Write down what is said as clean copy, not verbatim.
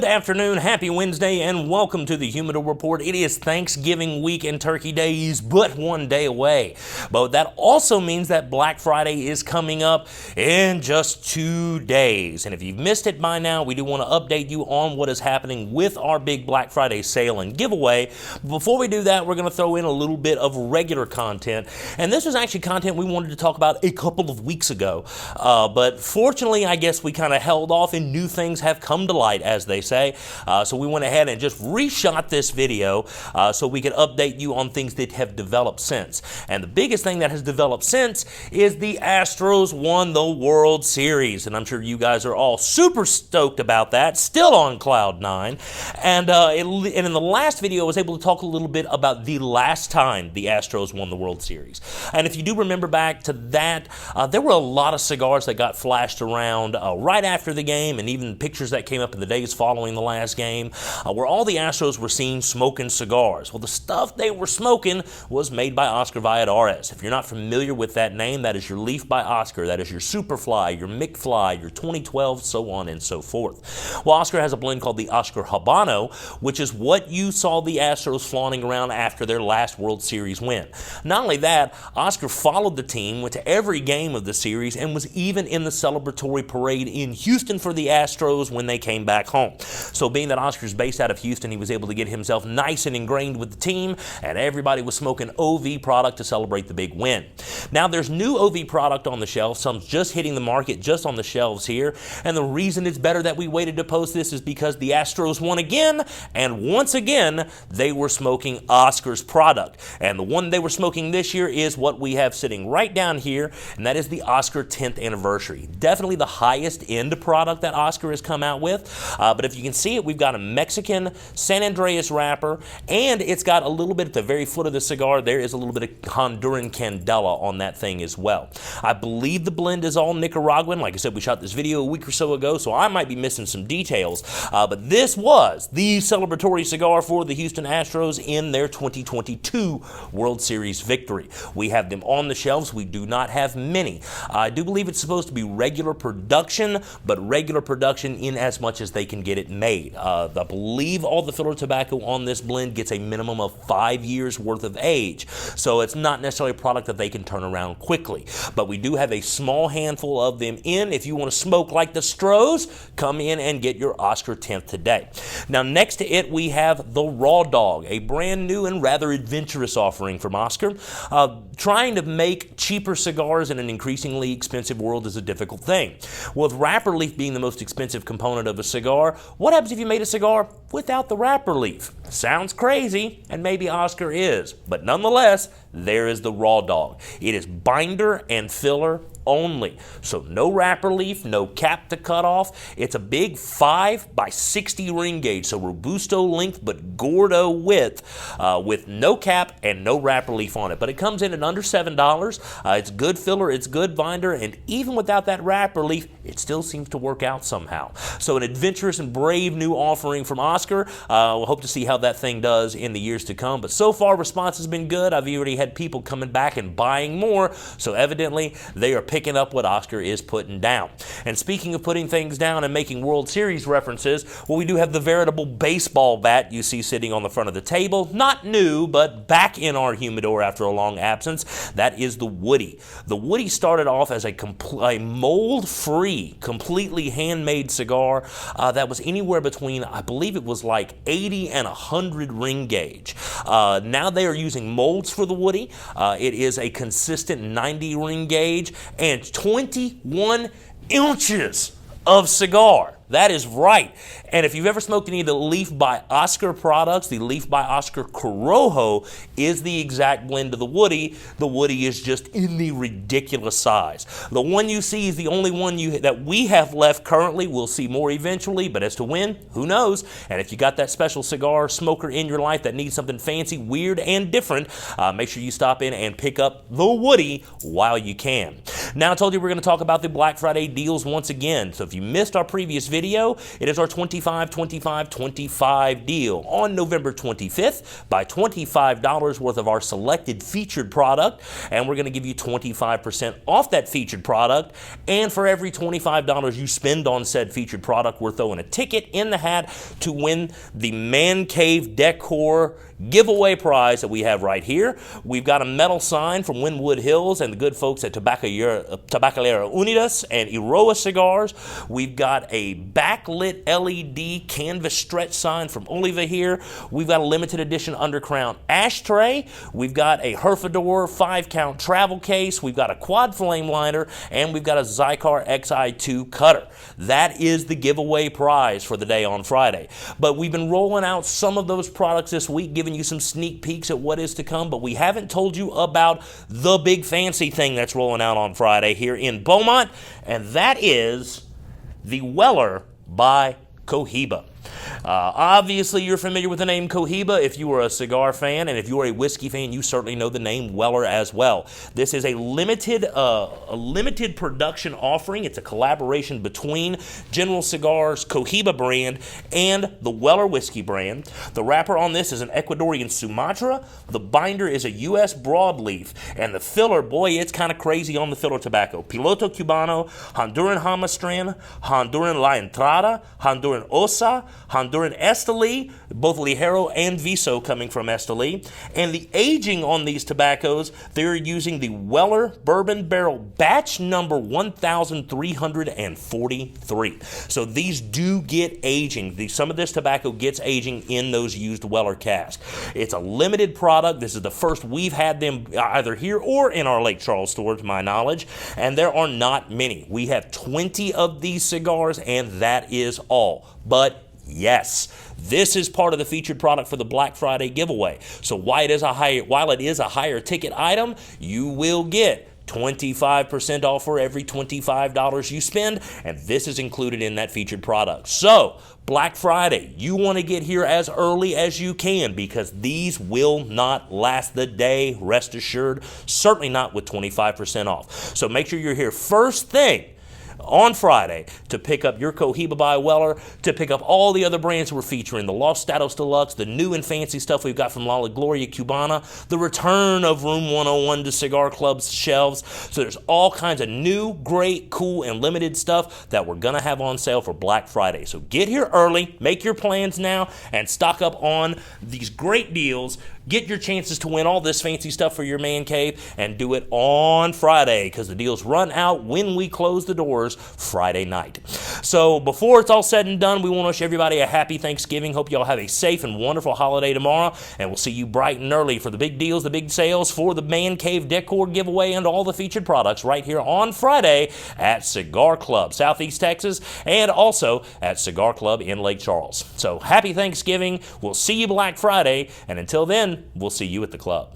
afternoon, happy Wednesday, and welcome to the Humidor Report. It is Thanksgiving week and Turkey Day is but one day away. But that also means that Black Friday is coming up in just 2 days. And if you've missed it by now, we do want to update you on what is happening with our big Black Friday sale and giveaway. Before we do that, we're going to throw in a little bit of regular content. And this was actually content we wanted to talk about a couple of weeks ago. But fortunately, I guess we kind of held off and new things have come to light, as they say. So we went ahead and just reshot this video so we could update you on things that have developed since. And the biggest thing that has developed since is the Astros won the World Series. And I'm sure you guys are all super stoked about that, still on cloud nine. And in the last video, I was able to talk a little bit about the last time the Astros won the World Series. And if you do remember back to that, there were a lot of cigars that got flashed around right after the game, and even pictures that came up in the days following the last game, where all the Astros were seen smoking cigars. Well, the stuff they were smoking was made by Oscar Valladares. If you're not familiar with that name, that is your Leaf by Oscar, that is your Superfly, your McFly, your 2012, so on and so forth. Well, Oscar has a blend called the Oscar Habano, which is what you saw the Astros flaunting around after their last World Series win. Not only that, Oscar followed the team, went to every game of the series, and was even in the celebratory parade in Houston for the Astros when they came back home. So being that Oscar's based out of Houston, he was able to get himself nice and ingrained with the team, and everybody was smoking OV product to celebrate the big win. Now there's new OV product on the shelf, some just hitting the market just on the shelves here, and the reason it's better that we waited to post this is because the Astros won again, and once again, they were smoking Oscar's product. And the one they were smoking this year is what we have sitting right down here, and that is the Oscar 10th anniversary. Definitely the highest end product that Oscar has come out with, but if you can see it, we've got a Mexican San Andreas wrapper, and it's got a little bit at the very foot of the cigar. There is a little bit of Honduran Candela on that thing as well. I believe the blend is all Nicaraguan. Like I said, we shot this video a week or so ago, so I might be missing some details, but this was the celebratory cigar for the Houston Astros in their 2022 World Series victory. We have them on the shelves. We do not have many. I do believe it's supposed to be regular production, but regular production in as much as they can get it made. I believe all the filler tobacco on this blend gets a minimum of 5 years worth of age, so it's not necessarily a product that they can turn around quickly. But we do have a small handful of them in. If you want to smoke like the Stros, come in and get your Oscar 10th today. Now next to it, we have the Raw Dog, a brand new and rather adventurous offering from Oscar. Trying to make cheaper cigars in an increasingly expensive world is a difficult thing. With wrapper leaf being the most expensive component of a cigar, what happens if you made a cigar without the wrapper leaf? Sounds crazy, and maybe Oscar is, but nonetheless, there is the Raw Dog. It is binder and filler only. So no wrapper leaf, no cap to cut off. It's a big 5 by 60 ring gauge, so Robusto length but Gordo width, with no cap and no wrapper leaf on it. But it comes in at under $7. It's good filler, it's good binder, and even without that wrapper leaf, it still seems to work out somehow. So an adventurous and brave new offering from Oscar. We'll hope to see how that thing does in the years to come. But so far, response has been good. I've already had people coming back and buying more, so evidently they are picking up what Oscar is putting down. And speaking of putting things down and making World Series references, well, we do have the veritable baseball bat you see sitting on the front of the table. Not new, but back in our humidor after a long absence. That is the Woody. The Woody started off as a mold-free, completely handmade cigar that was anywhere between, I believe it was like 80 and 100 ring gauge. Now they are using molds for the Woody. It is a consistent 90 ring gauge and 21 inches of cigar. That is right. And if you've ever smoked any of the Leaf by Oscar products, the Leaf by Oscar Corojo is the exact blend of the Woody. The Woody is just in the ridiculous size. The one you see is the only one that we have left currently. We'll see more eventually, but as to when, who knows? And if you got that special cigar smoker in your life that needs something fancy, weird, and different, make sure you stop in and pick up the Woody while you can. Now, I told you we're going to talk about the Black Friday deals once again. So if you missed our previous video, it is our 25-25-25 deal. On November 25th, buy $25 worth of our selected featured product, and we're going to give you 25% off that featured product. And for every $25 you spend on said featured product, we're throwing a ticket in the hat to win the Man Cave Decor giveaway prize that we have right here. We've got a metal sign from Wynwood Hills and the good folks at Tabacalera Unidas and Iroa Cigars. We've got a backlit LED canvas stretch sign from Oliva here. We've got a limited edition undercrown ashtray. We've got a Herfador 5-count travel case. We've got a quad flame liner, and we've got a Zycar XI2 cutter. That is the giveaway prize for the day on Friday. But we've been rolling out some of those products this week, giving you some sneak peeks at what is to come, but we haven't told you about the big fancy thing that's rolling out on Friday here in Beaumont, and that is the Weller by Cohiba. Obviously, you're familiar with the name Cohiba if you are a cigar fan, and if you are a whiskey fan, you certainly know the name Weller as well. This is a limited production offering. It's a collaboration between General Cigars' Cohiba brand and the Weller whiskey brand. The wrapper on this is an Ecuadorian Sumatra. The binder is a U.S. broadleaf, and the filler, boy, it's kind of crazy on the filler tobacco. Piloto Cubano, Honduran Hamastran, Honduran La Entrada, Honduran Osa, Honduran Esteli, both Ligero and Viso coming from Esteli. And the aging on these tobaccos, they're using the Weller Bourbon Barrel batch number 1343. So these do get aging. Some of this tobacco gets aging in those used Weller casks. It's a limited product. This is the first we've had them either here or in our Lake Charles store, to my knowledge, and there are not many. We have 20 of these cigars, and that is all. But yes, this is part of the featured product for the Black Friday giveaway. So while it is a higher ticket item, you will get 25% off for every $25 you spend, and this is included in that featured product. So Black Friday, you want to get here as early as you can, because these will not last the day, rest assured, certainly not with 25% off. So make sure you're here first thing on Friday to pick up your Cohiba by Weller, to pick up all the other brands we're featuring, the Los Statos Deluxe, the new and fancy stuff we've got from La Gloria Cubana, the return of Room 101 to Cigar Club's shelves. So there's all kinds of new, great, cool, and limited stuff that we're going to have on sale for Black Friday. So get here early, make your plans now, and stock up on these great deals. Get your chances to win all this fancy stuff for your man cave, and do it on Friday, because the deals run out when we close the doors Friday night. So before it's all said and done, we want to wish everybody a happy Thanksgiving. Hope you all have a safe and wonderful holiday tomorrow, and we'll see you bright and early for the big deals, the big sales for the Man Cave Decor giveaway and all the featured products right here on Friday at Cigar Club, Southeast Texas, and also at Cigar Club in Lake Charles. So happy Thanksgiving. We'll see you Black Friday, and until then, we'll see you at the club.